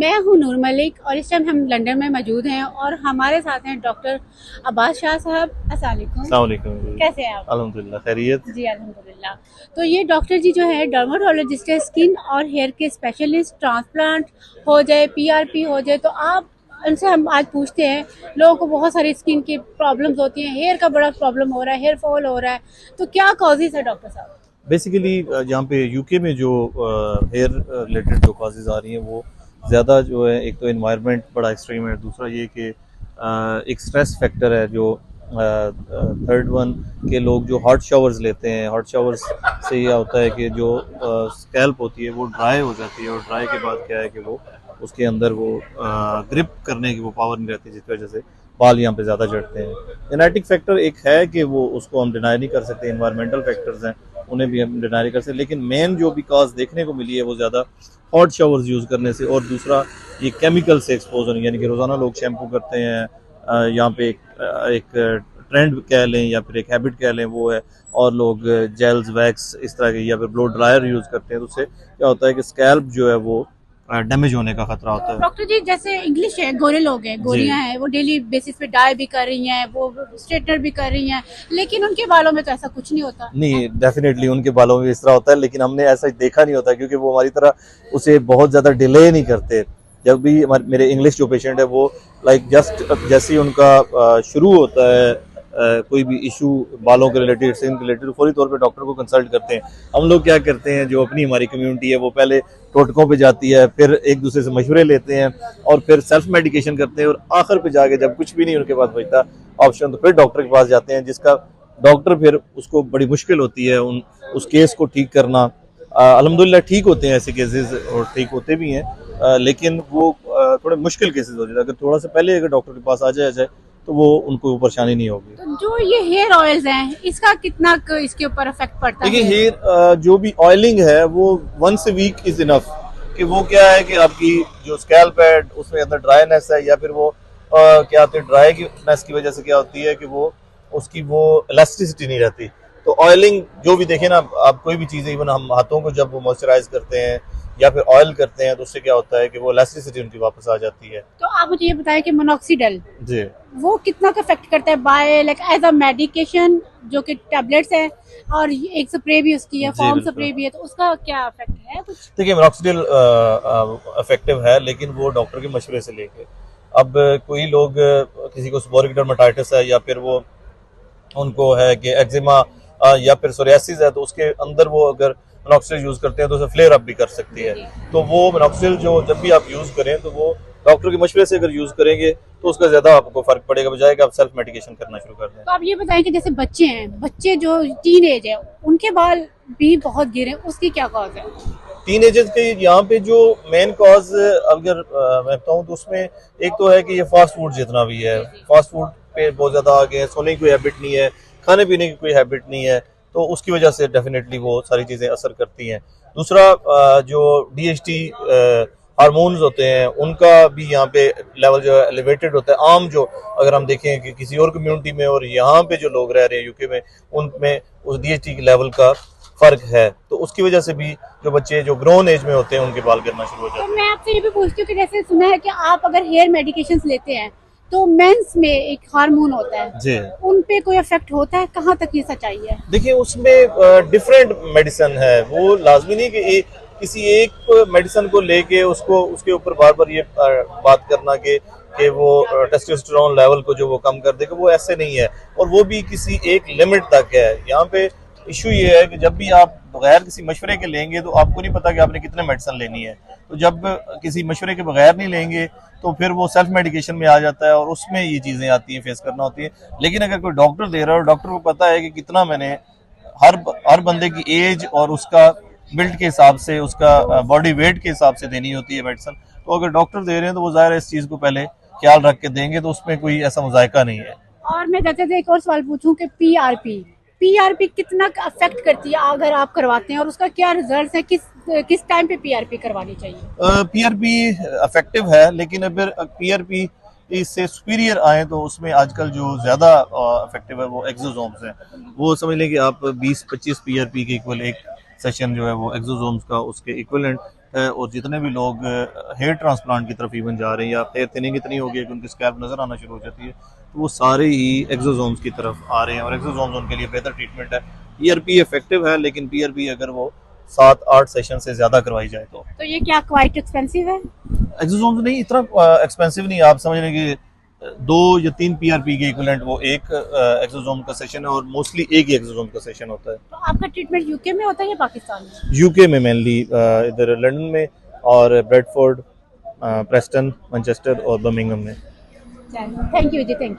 मैं हूँ नूर मलिक और इस टाइम हम लंदन में मौजूद हैं और हमारे साथ हैं डॉक्टर अब्बास शाह साहब। अस्सलाम वालेकुम। कैसे हैं आप? अल्हम्दुलिल्लाह खैरियत। जी अल्हम्दुलिल्लाह। तो ये डॉक्टर जी जो है डर्माटोलॉजिस्ट है, स्किन और हेयर के स्पेशलिस्ट। ट्रांसप्लांट हो जाए, पीआरपी हो जाए, तो आप उनसे हम आज पूछते हैं। लोगों को बहुत सारी स्किन की प्रॉब्लम्स होती हैं, हेयर का बड़ा प्रॉब्लम हो रहा है, हेयर फॉल हो रहा है, तो क्या कॉजेज है डॉक्टर साहब? बेसिकली यहाँ पे यूके में जो हेयर रिलेटेड जो कॉजेज आ रही हैं वो ज़्यादा जो है, एक तो एनवायरनमेंट बड़ा एक्सट्रीम है, दूसरा ये कि एक स्ट्रेस फैक्टर है जो थर्ड वन के लोग जो हॉट शावर्स लेते हैं। हॉट शावर्स से ये होता है कि जो स्कैल्प होती है वो ड्राई हो जाती है, और ड्राई के बाद क्या है कि वो उसके अंदर वो ग्रिप करने की वो पावर नहीं रहती, जिसकी वजह से बाल यहाँ पे ज़्यादा झड़ते हैं। जेनेटिक फैक्टर एक है कि वो उसको हम डिनाई नहीं कर सकते, इन्वायरमेंटल फैक्टर्स हैं उन्हें भी हम डिनाई नहीं कर सकते, लेकिन मेन जो भी कॉज देखने को मिली है वो ज़्यादा हॉट शावर्स यूज़ करने से, और दूसरा ये केमिकल से एक्सपोज होने, यानी कि रोज़ाना लोग शैम्पू करते हैं, यहाँ पे एक ट्रेंड कह लें या फिर एक हैबिट कह लें वो है, और लोग जेल्स वैक्स इस तरह के या फिर ब्लो ड्रायर यूज़ करते हैं, तो उससे क्या होता है कि स्कैल्प जो है वो डैमेज होने का खतरा होता है। डॉक्टर जी, जैसे इंग्लिश है, गोरे लोग हैं, गोरियां हैं, वो डेली बेसिस पे डाई भी कर रही हैं, वो स्ट्रेटनर भी कर रही हैं, लेकिन उनके बालों में तो ऐसा कुछ नहीं होता। नहीं, डेफिनेटली उनके बालों में इस तरह होता है, लेकिन हमने ऐसा देखा नहीं होता, क्योंकि वो हमारी तरह उसे बहुत ज़्यादा डिले नहीं करते। जब भी मेरे इंग्लिश जो पेशेंट है वो लाइक जस्ट जैसे ही उनका शुरू होता है कोई भी इशू बालों के रिलेटेड, स्किन के रिलेटेड, फौरी तौर पे डॉक्टर को कंसल्ट करते हैं। हम लोग क्या करते हैं, जो अपनी हमारी कम्युनिटी है वो पहले टोटकों पे जाती है, फिर एक दूसरे से मशवरे लेते हैं, और फिर सेल्फ मेडिकेशन करते हैं, और आखिर पे जाके जब कुछ भी नहीं उनके पास बचता ऑप्शन, तो फिर डॉक्टर के पास जाते हैं, जिसका डॉक्टर फिर उसको बड़ी मुश्किल होती है उस केस को ठीक करना। अल्हम्दुलिल्लाह ठीक होते हैं ऐसे केसेस, और ठीक होते भी हैं, लेकिन वो थोड़े मुश्किल केसेस हो जाते हैं। अगर थोड़ा सा पहले अगर डॉक्टर के पास आ जाए तो वो उनको परेशानी नहीं होगी। तो जो ये हेयर ऑयल्स हैं, इसका कितना इसके ऊपर इफेक्ट पड़ता देखिए, है? हेयर जो भी ऑयलिंग है वो once a week is enough. कि वो क्या है कि आपकी जो स्कैल्प है उसमें अंदर ड्राईनेस है, या फिर वो क्या होती है, ड्राईनेस की वजह से क्या होती है कि वो उसकी वो इलास्टिसिटी नहीं रहती। तो ऑयलिंग जो भी देखें ना आप, कोई भी चीज़, इवन हम हाथों को जब मॉइस्चराइज करते हैं या फिर ऑयल करते हैं, तो उससे क्या होता है कि वो इलास्टिसिटी उनकी वापस आ जाती है। तो आप मुझे ये बताएं कि मोनोक्सीडल जी, वो कितना का इफेक्ट करता है by like as a medication, जो कि टैबलेट्स है, और एक स्प्रे भी उसकी है, जी फॉर्म बिल्कुल। स्प्रे भी है, तो उसका क्या इफेक्ट है कुछ? देखिए, मिनॉक्सिडिल इफेक्टिव है, लेकिन वो डॉक्टर के मशवरे से लेके। अब कोई लोग किसी को सेबोरिक डर्मेटाइटिस है, या फिर वो उनको है कि एक्जिमा या फिर सोरियासिस है, तो उसके अंदर वो अगर मिनॉक्सिडिल यूज़ करते हैं तो उसे फ्लेयर अप भी कर सकती है। तो वो मिनॉक्सिडिल जो जब भी आप यूज़ करें तो वो डॉक्टर के मशवरे से अगर यूज़ करेंगे तो उसका ज़्यादा आपको फ़र्क पड़ेगा, बजाय कि आप सेल्फ मेडिकेशन करना शुरू कर दें। तो आप ये बताएं कि जैसे बच्चे हैं, बच्चे जो टीन एज है, उनके बाल भी बहुत गिरे, उसकी क्या कॉज है? टीन एजर्स के यहाँ पे जो मेन कॉज अगर मैं बताऊँ तो उसमें एक तो है कि ये फास्ट फूड जितना भी है, फास्ट फूड पे बहुत ज़्यादा आ गए हैं, सोने की कोई हैबिट नहीं है, खाने पीने की कोई हैबिट नहीं है, तो उसकी वजह से डेफिनेटली वो सारी चीज़ें असर करती हैं। दूसरा जो DHT हार्मोन्स होते हैं उनका भी यहाँ पे लेवल जो है एलिवेटेड होता है। आम जो अगर हम देखें कि किसी और कम्युनिटी में और यहाँ पे जो लोग रह रहे हैं यूके में, उनमें उस DHT के लेवल का फर्क है, तो उसकी वजह से भी जो बच्चे जो ग्रोन एज में होते हैं उनके बाल गिरना शुरू हो जाते तो हैं। मैं आपसे ये भी पूछती हूँ कि जैसे सुना है कि आप अगर हेयर मेडिकेशंस लेते हैं तो मेंस में एक हार्मोन होता है, जी, उन पे कोई इफेक्ट होता है? कहाँ तक ये सच्चाई है? देखिए उसमें डिफरेंट मेडिसिन है, वो लाजमी नहीं कि किसी एक मेडिसिन को लेके उसको उसके ऊपर बार बार ये बात करना कि वो टेस्टोस्टेरोन लेवल को जो वो कम कर देगा, वो ऐसे नहीं है, और वो भी किसी एक लिमिट तक है। यहाँ पे इशू ये है कि जब भी आप बगैर किसी मशवरे के लेंगे तो आपको नहीं पता कि आपने कितने मेडिसिन लेनी है, तो जब किसी मशवरे के बगैर नहीं लेंगे तो फिर वो सेल्फ मेडिकेशन में आ जाता है, और उसमें ये चीज़ें आती हैं, फेस करना होती है। लेकिन अगर कोई डॉक्टर दे रहा है और डॉक्टर को पता है कि कितना मैंने हर बंदे की एज और उसका बिल्ड के हिसाब से, उसका बॉडी वेट के हिसाब से देनी होती है मेडिसिन, तो अगर डॉक्टर दे रहे हैं तो वो ज़ाहिर है इस चीज़ को पहले ख्याल रख के देंगे, तो उसमें कोई ऐसा मुज़ायका नहीं है। और मैं जैसे एक और सवाल पूछूं कि पीआरपी कितना अफेक्ट करती है अगर आप करवाते हैं, और उसका क्या रिजल्ट है? किस टाइम पे पीआरपी करवानी चाहिए? PRP इफेक्टिव है, लेकिन अगर PRP इससे सुपीरियर आए तो उसमें आजकल जो ज़्यादा इफेक्टिव है वो एक्सोसोम्स हैं। वो समझ लें कि आप 20-25 PRP के इक्वल एक सेशन जो है वो एक्सोसोम्स का उसके इक्वलेंट और जितने भी लोग हेयर ट्रांसप्लांट की तरफ इवन जा रहे हैं या हेयर थिनिंग इतनी हो गई है कि उनकी स्कैल्प नज़र आना शुरू हो जाती है, तो वो सारे ही एक्सोसोम्स की तरफ आ रहे हैं और एक्सोसोम्स उनके लिए बेहतर ट्रीटमेंट है। पीआरपी इफेक्टिव है, लेकिन पीआरपी अगर वो 7-8 सेशन से ज़्यादा करवाई जाए तो ये क्या क्वाइट एक्सपेंसिव है? एक्सोसोम्स नहीं इतना एक्सपेंसिव नहीं, आप समझ लें कि 2 या 3 पीआरपी के इक्विवेलेंट वो एक एक्सोसोम का सेशन है और मोस्टली एक ही एक्सोसोम का सेशन होता है। तो आपका ट्रीटमेंट यूके में होता है या पाकिस्तान में? यूके में मेनली, इधर लंदन में और ब्रेडफोर्ड, प्रेस्टन, मैनचेस्टर और बर्मिंघम में। थैंक यू जी, थैंक यू।